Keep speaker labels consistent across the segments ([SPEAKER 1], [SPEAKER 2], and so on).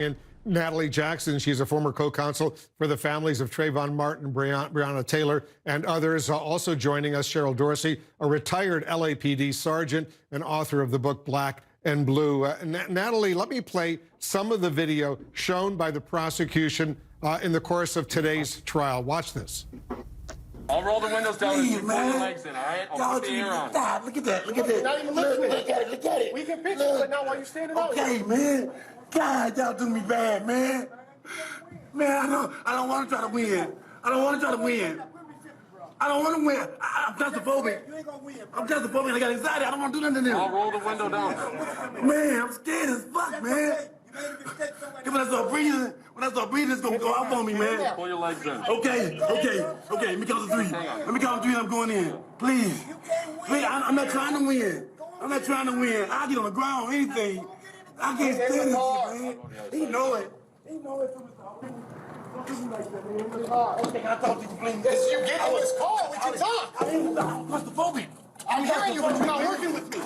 [SPEAKER 1] And Natalie Jackson, she's a former co-counsel for the families of Trayvon Martin, Breonna Taylor, and others. Also joining us, Cheryl Dorsey, a retired LAPD sergeant and author of the book Black and Blue. Natalie, let me play some of the video shown by the prosecution in the course of today's trial. Watch this.
[SPEAKER 2] I'll roll the windows down and you pull your legs in, all right? I'll put the air on.
[SPEAKER 3] Stop, look at that, look at that.
[SPEAKER 4] Not even look at it,
[SPEAKER 3] look at it.
[SPEAKER 4] We can picture it now while you're standing out.
[SPEAKER 3] Okay, man. God, y'all do me bad, man. Man, I don't want to try to win. I don't want to try to win. I don't want to win. I'm claustrophobic.
[SPEAKER 4] You ain't gonna win.
[SPEAKER 3] I'm claustrophobic. I got anxiety. I don't want to do nothing to them.
[SPEAKER 2] I'll roll the window down.
[SPEAKER 3] Man, I'm scared as fuck, man. When I start breathing, it's gonna go off on me, man.
[SPEAKER 2] Pull your legs in.
[SPEAKER 3] Okay. Let me count to three. Let me count to three and I'm going in. Please. Please, I'm not trying to win. I'm not trying to win. I'll get on the ground, anything. I can't stand this shit, man. He know it. He know it from his heart. Don't do me like that, man. Okay, can I talk to you, please?
[SPEAKER 4] Yes, you get in this car. We can talk.
[SPEAKER 3] I'm claustrophobic.
[SPEAKER 4] I'm hearing you, but you're not working with me.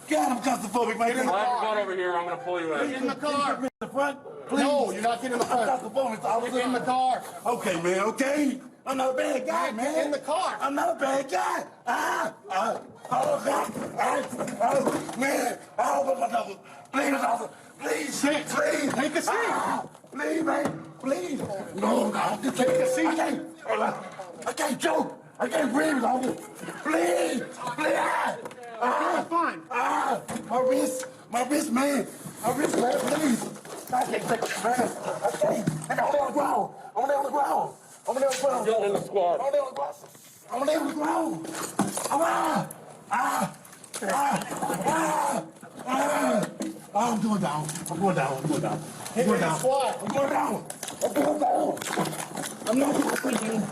[SPEAKER 3] God, I'm claustrophobic, man.
[SPEAKER 2] Get in the car over here. I'm going to pull you
[SPEAKER 4] Get
[SPEAKER 2] in.
[SPEAKER 4] in the car.
[SPEAKER 3] In the front? Please.
[SPEAKER 4] No, you're not getting in the front.
[SPEAKER 3] I'm claustrophobic, officer.
[SPEAKER 4] Get in the car.
[SPEAKER 3] Okay, man, okay. I'm not a bad guy, man.
[SPEAKER 4] Get in the car.
[SPEAKER 3] I'm not a bad guy. Man. Please, officer. Please. Please.
[SPEAKER 4] Take a seat.
[SPEAKER 3] Please, man. Please. No, just take a seat. I can't choke. I can't breathe, officer. Please.
[SPEAKER 4] Okay, fine.
[SPEAKER 3] My wrist, man. My wrist, man, please. I can't take it, man. I can't. I got on the ground. I'm on the ground.
[SPEAKER 2] Get in the squad.
[SPEAKER 3] I'm on the ground. I'm going down. I'm going down.
[SPEAKER 4] Hit me in the squad.
[SPEAKER 3] I'm going down. I'm not going to breathe.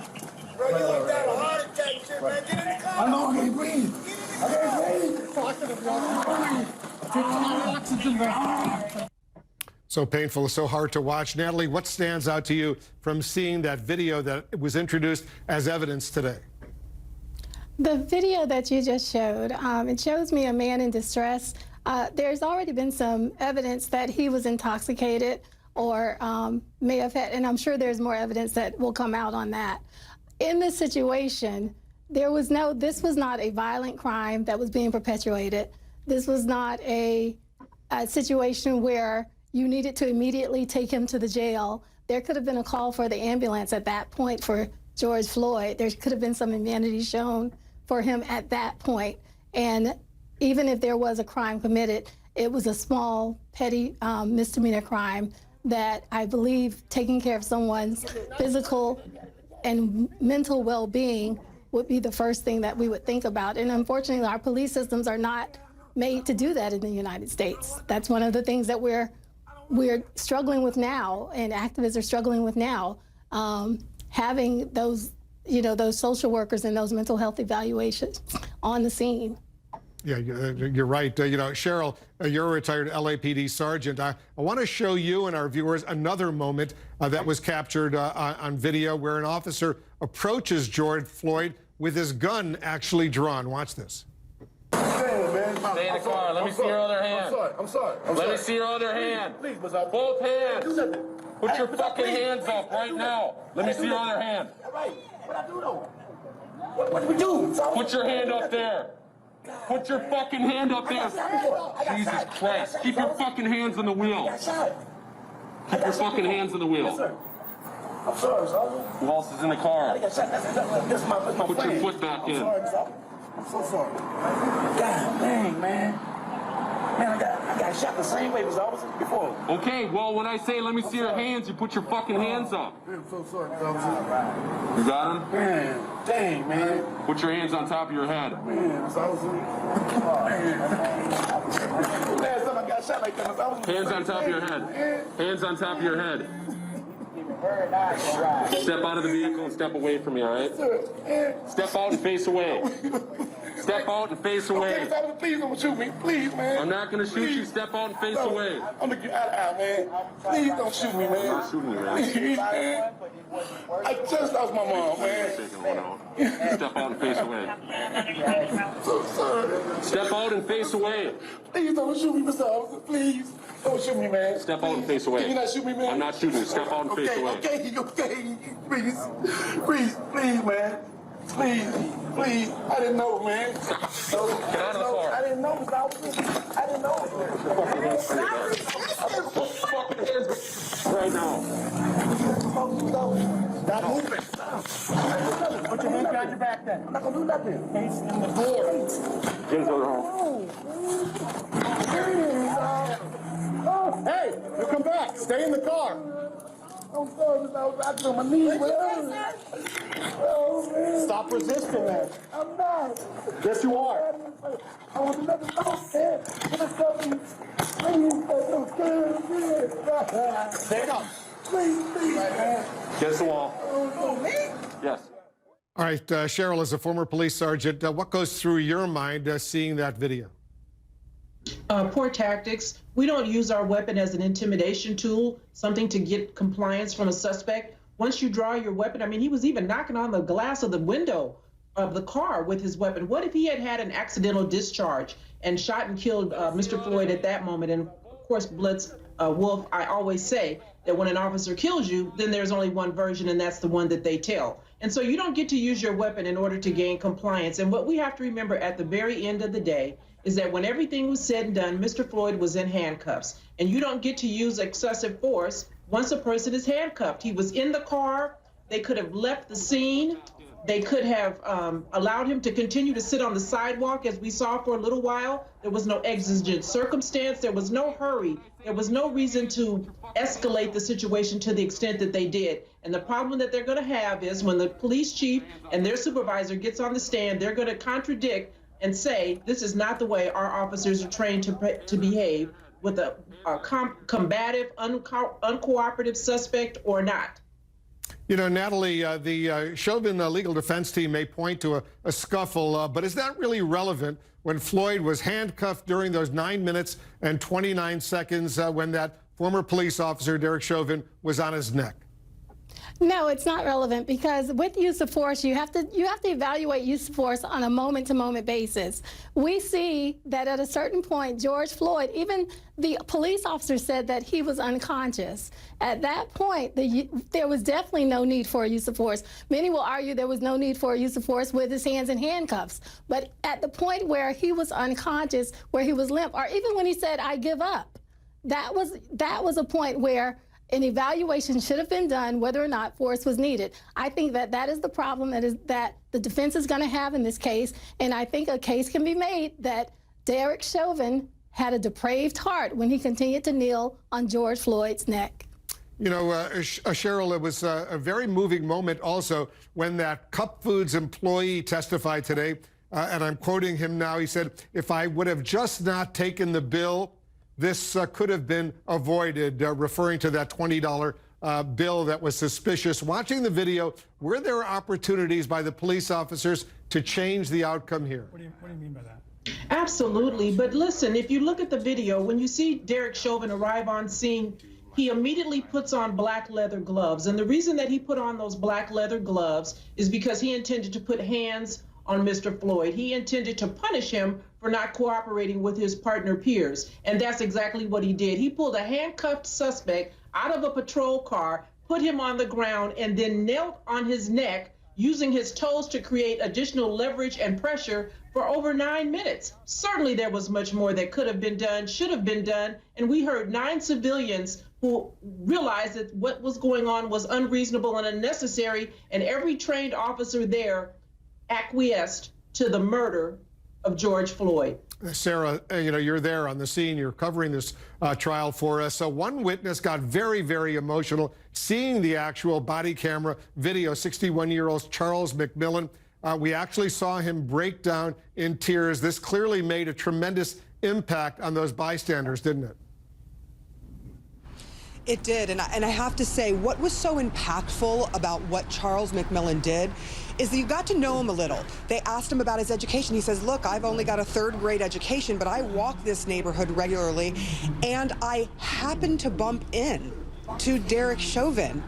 [SPEAKER 4] Bro, you look down a heart attack shit, man. Get in the car.
[SPEAKER 3] I know I can't breathe.
[SPEAKER 1] So painful, so hard to watch. Natalie, what stands out to you from seeing that video that was introduced as evidence today?
[SPEAKER 5] The video that you just showed, it shows me a man in distress. There's already been some evidence that he was intoxicated or may have had, and I'm sure there's more evidence that will come out on that. In this situation, this was not a violent crime that was being perpetuated. This was not a situation where you needed to immediately take him to the jail. There could have been a call for the ambulance at that point for George Floyd. There could have been some humanity shown for him at that point. And even if there was a crime committed, it was a small, petty misdemeanor crime that I believe taking care of someone's physical and mental well-being would be the first thing that we would think about. And unfortunately, our police systems are not made to do that in the United States. That's one of the things that we're struggling with now, and activists are struggling with now, having those, those social workers and those mental health evaluations on the scene.
[SPEAKER 1] Yeah, you're right. Cheryl, you're a retired LAPD sergeant. I want to show you and our viewers another moment that was captured on video where an officer approaches George Floyd with his gun actually drawn. Watch this.
[SPEAKER 2] Stay in the car. Let me see your other hand.
[SPEAKER 3] I'm sorry.
[SPEAKER 2] Let me see your other hand.
[SPEAKER 3] Please,
[SPEAKER 2] both hands. Put your fucking hands up right now. Let me see your other hand.
[SPEAKER 3] All right. What I do though? What do we do?
[SPEAKER 2] Put your hand up there. Put your fucking hand up there. Jesus Christ. Keep your fucking hands on the wheel. Keep your fucking hands on the wheel.
[SPEAKER 3] I'm sorry, Sergeant.
[SPEAKER 2] Who else is in the car?
[SPEAKER 3] This is my
[SPEAKER 2] Put your foot back in.
[SPEAKER 3] I'm so sorry. God dang, man. Man, I got shot the same way as officer before.
[SPEAKER 2] Okay, well, when I say let me see your hands, you put your fucking hands up.
[SPEAKER 3] I'm so sorry, officer.
[SPEAKER 2] You got them?
[SPEAKER 3] Man, dang, man.
[SPEAKER 2] Put your hands on top of your head.
[SPEAKER 3] Man, officer. Last time I got shot like that, officer.
[SPEAKER 2] Hands on top of your head. Hands on top of your head. Step out of the vehicle and step away from me, all right? Step out and face away. Step out and face away.
[SPEAKER 3] Okay, please don't shoot me. Please, man.
[SPEAKER 2] I'm not going to shoot you. Step out and face away.
[SPEAKER 3] I'm going to get out of here, man. Please don't shoot me, man.
[SPEAKER 2] I'm not shooting you, man.
[SPEAKER 3] Please, man. I just lost my mom, man.
[SPEAKER 2] Taking one out. Step out and face away.
[SPEAKER 3] So sorry.
[SPEAKER 2] Step out and face away.
[SPEAKER 3] Please don't shoot me, Mr. Officer. Please. Don't shoot me, man.
[SPEAKER 2] Step out and face away.
[SPEAKER 3] Can you not shoot me, man?
[SPEAKER 2] I'm not shooting you. Step out and face away.
[SPEAKER 3] Okay. Please, man. Please. I didn't know, man.
[SPEAKER 2] Get out of the car.
[SPEAKER 3] I didn't know, Mr. Officer. I didn't know.
[SPEAKER 2] Right now.
[SPEAKER 3] Stop moving. Put your hands behind your back then. I'm not going to do nothing. Face in the door.
[SPEAKER 2] Get the home.
[SPEAKER 3] Hey, you come back. Stay in the car. I'm sorry, I was on my knees. Oh, man. Stop resisting, man. I'm not. Yes, you are. I want to let it go, man. Stand up. Please, man.
[SPEAKER 2] Against the wall.
[SPEAKER 3] Oh, me?
[SPEAKER 2] Yes.
[SPEAKER 1] All right, Cheryl, as a former police sergeant, what goes through your mind seeing that video?
[SPEAKER 6] Poor tactics. We don't use our weapon as an intimidation tool, something to get compliance from a suspect. Once you draw your weapon, I mean, he was even knocking on the glass of the window of the car with his weapon. What if he had had an accidental discharge and shot and killed Mr. Floyd at that moment? And of course, Blitz, Wolf, I always say that when an officer kills you, then there's only one version, and that's the one that they tell. And so you don't get to use your weapon in order to gain compliance. And what we have to remember at the very end of the day is that when everything was said and done, Mr. Floyd was in handcuffs. And you don't get to use excessive force once a person is handcuffed. He was in the car. They could have left the scene. They could have allowed him to continue to sit on the sidewalk, as we saw for a little while. There was no exigent circumstance. There was no hurry. There was no reason to escalate the situation to the extent that they did. And the problem that they're going to have is when the police chief and their supervisor gets on the stand, they're going to contradict and say, this is not the way our officers are trained to behave with a combative, uncooperative suspect or not.
[SPEAKER 1] You know, Natalie, the Chauvin legal defense team may point to a scuffle, but is that really relevant when Floyd was handcuffed during those 9 minutes and 29 seconds when that former police officer, Derek Chauvin, was on his neck?
[SPEAKER 5] No, it's not relevant, because with use of force, you have to evaluate use of force on a moment-to-moment basis. We see that at a certain point, George Floyd, even the police officer said that he was unconscious. At that point, there was definitely no need for a use of force. Many will argue there was no need for a use of force with his hands in handcuffs. But at the point where he was unconscious, where he was limp, or even when he said, "I give up," that was a point where an evaluation should have been done whether or not force was needed. I think that is the problem that the defense is going to have in this case, and I think a case can be made that Derek Chauvin had a depraved heart when he continued to kneel on George Floyd's neck.
[SPEAKER 1] You know, Cheryl, it was a very moving moment also when that Cup Foods employee testified today, and I'm quoting him now. He said, "If I would have just not taken the bill, this could have been avoided," referring to that $20 bill that was suspicious. Watching the video, were there opportunities by the police officers to change the outcome here?
[SPEAKER 7] What do you mean by that?
[SPEAKER 6] Absolutely. But listen, if you look at the video, when you see Derek Chauvin arrive on scene, he immediately puts on black leather gloves. And the reason that he put on those black leather gloves is because he intended to put hands on Mr. Floyd. He intended to punish him for not cooperating with his partner peers. And that's exactly what he did. He pulled a handcuffed suspect out of a patrol car, put him on the ground, and then knelt on his neck, using his toes to create additional leverage and pressure for over 9 minutes. Certainly there was much more that could have been done, should have been done. And we heard 9 civilians who realized that what was going on was unreasonable and unnecessary, and every trained officer there acquiesced to the murder of George Floyd.
[SPEAKER 1] Sarah, you know, you're there on the scene. You're covering this trial for us. So one witness got very, very emotional seeing the actual body camera video, 61-year-old Charles McMillan. We actually saw him break down in tears. This clearly made a tremendous impact on those bystanders, didn't it?
[SPEAKER 8] It did, and I have to say, what was so impactful about what Charles McMillan did is that you got to know him a little. They asked him about his education. He says, look, I've only got a 3rd grade education, but I walk this neighborhood regularly, and I happened to bump in to Derek Chauvin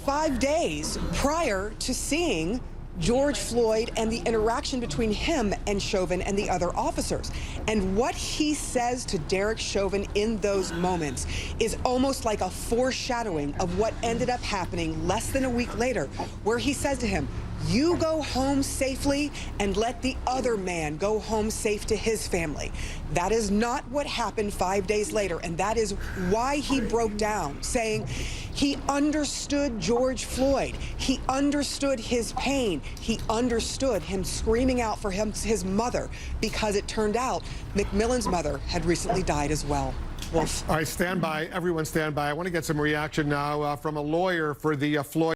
[SPEAKER 8] 5 days prior to seeing George Floyd and the interaction between him and Chauvin and the other officers. And what he says to Derek Chauvin in those moments is almost like a foreshadowing of what ended up happening less than a week later, where he says to him, "You go home safely and let the other man go home safe to his family." That is not what happened 5 days later, and that is why he broke down, saying he understood George Floyd. He understood his pain. He understood him screaming out for his mother, because it turned out McMillan's mother had recently died as well. Wolf.
[SPEAKER 1] All right, stand by. Everyone stand by. I want to get some reaction now from a lawyer for the Floyd